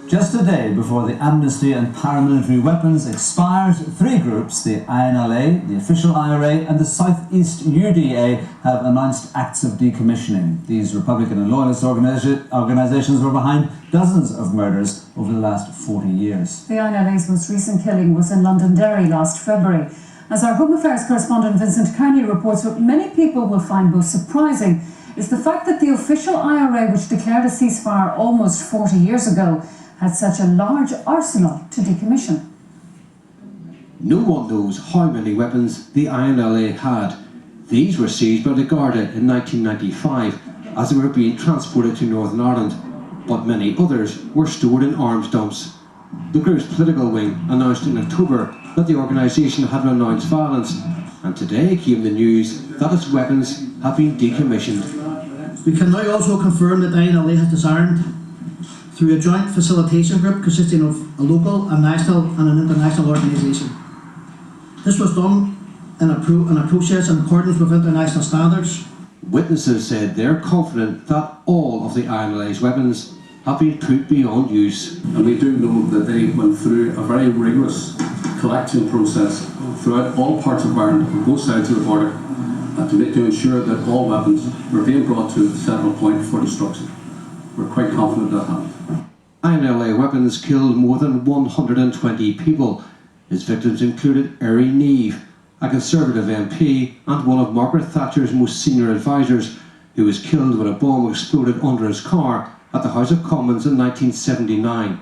Just a day before the amnesty on paramilitary weapons expires, three groups, the INLA, the official IRA and the South East UDA, have announced acts of decommissioning. These Republican and Loyalist organisations were behind dozens of murders over the last 40 years. The INLA's most recent killing was in Londonderry last February. As our Home Affairs correspondent Vincent Kearney reports, what many people will find most surprising is the fact that the official IRA, which declared a ceasefire almost 40 years ago, had such a large arsenal to decommission. No one knows how many weapons the INLA had. These were seized by the Garda in 1995 as they were being transported to Northern Ireland, but many others were stored in arms dumps. The group's political wing announced in October that the organisation had renounced violence, and today came the news that its weapons have been decommissioned. We can now also confirm that INLA has disarmed through a joint facilitation group consisting of a local, a national and an international organisation. This was done in a process in accordance with international standards. Witnesses said they're confident that all of the INLA's weapons have been put beyond use. And we do know that they went through a very rigorous collection process throughout all parts of Ireland, on both sides of the border, to ensure that all weapons were being brought to a central point for destruction. We're quite confident that happened. INLA weapons killed more than 120 people. Its victims included Erin Neve, a Conservative MP and one of Margaret Thatcher's most senior advisors, who was killed when a bomb exploded under his car at the House of Commons in 1979.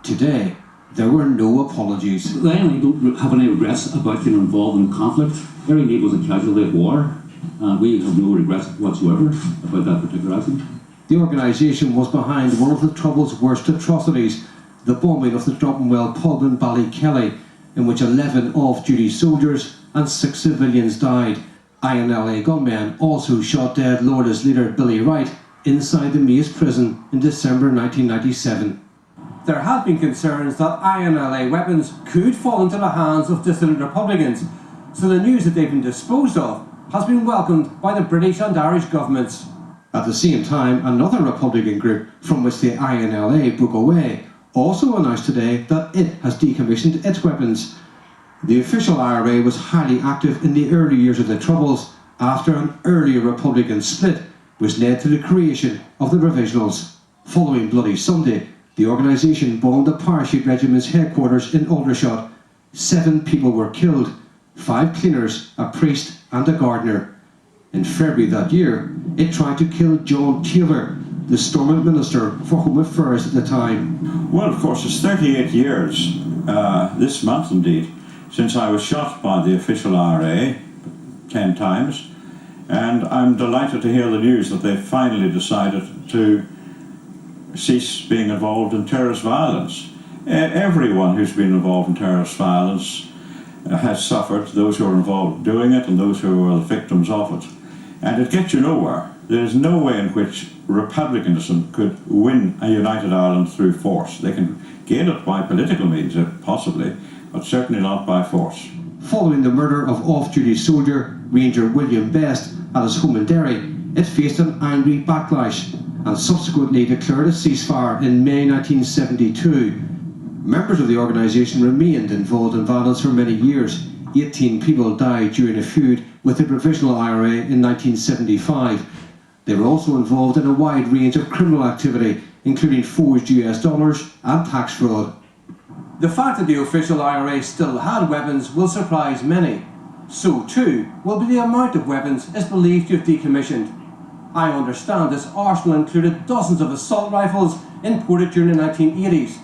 Today, there were no apologies. The INLA don't have any regrets about being involved in conflict. Erin Neve was a casualty of war, and we have no regrets whatsoever about that particular action. The organisation was behind one of the Trouble's worst atrocities, the bombing of the Dropenwell pub in Ballykelly, in which 11 off-duty soldiers and 6 civilians died. INLA gunmen also shot dead Loyalist leader Billy Wright inside the Maze prison in December 1997. There had been concerns that INLA weapons could fall into the hands of dissident Republicans, so the news that they've been disposed of has been welcomed by the British and Irish governments. At the same time, another Republican group from which the INLA broke away also announced today that it has decommissioned its weapons. The official IRA was highly active in the early years of the Troubles after an earlier Republican split which led to the creation of the Provisionals. Following Bloody Sunday, the organisation bombed the Parachute Regiment's headquarters in Aldershot. 7 people were killed, 5 cleaners, a priest and a gardener. In February that year, it tried to kill John Taylor, the Stormont Minister for Home Affairs at the time. Well, of course, it's 38 years, this month indeed, since I was shot by the official IRA 10 times, and I'm delighted to hear the news that they've finally decided to cease being involved in terrorist violence. Everyone who's been involved in terrorist violence has suffered, those who are involved in doing it and those who are the victims of it. And it gets you nowhere. There's no way in which republicanism could win a united Ireland through force. They can gain it by political means, possibly, but certainly not by force. Following the murder of off-duty soldier Ranger William Best at his home in Derry, it faced an angry backlash and subsequently declared a ceasefire in May 1972. Members of the organisation remained involved in violence for many years. 18 people died during a feud with the Provisional IRA in 1975. They were also involved in a wide range of criminal activity, including forged US dollars and tax fraud. The fact that the official IRA still had weapons will surprise many. So too will be the amount of weapons it's believed to have decommissioned. I understand this arsenal included dozens of assault rifles imported during the 1980s,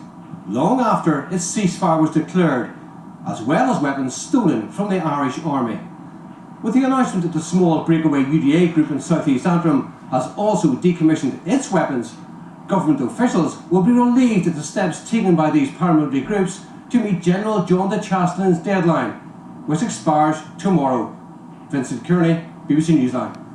long after its ceasefire was declared, as well as weapons stolen from the Irish Army. With the announcement that the small breakaway UDA group in South East Antrim has also decommissioned its weapons, government officials will be relieved at the steps taken by these paramilitary groups to meet General John de Chastelin's deadline, which expires tomorrow. Vincent Kearney, BBC Newsline.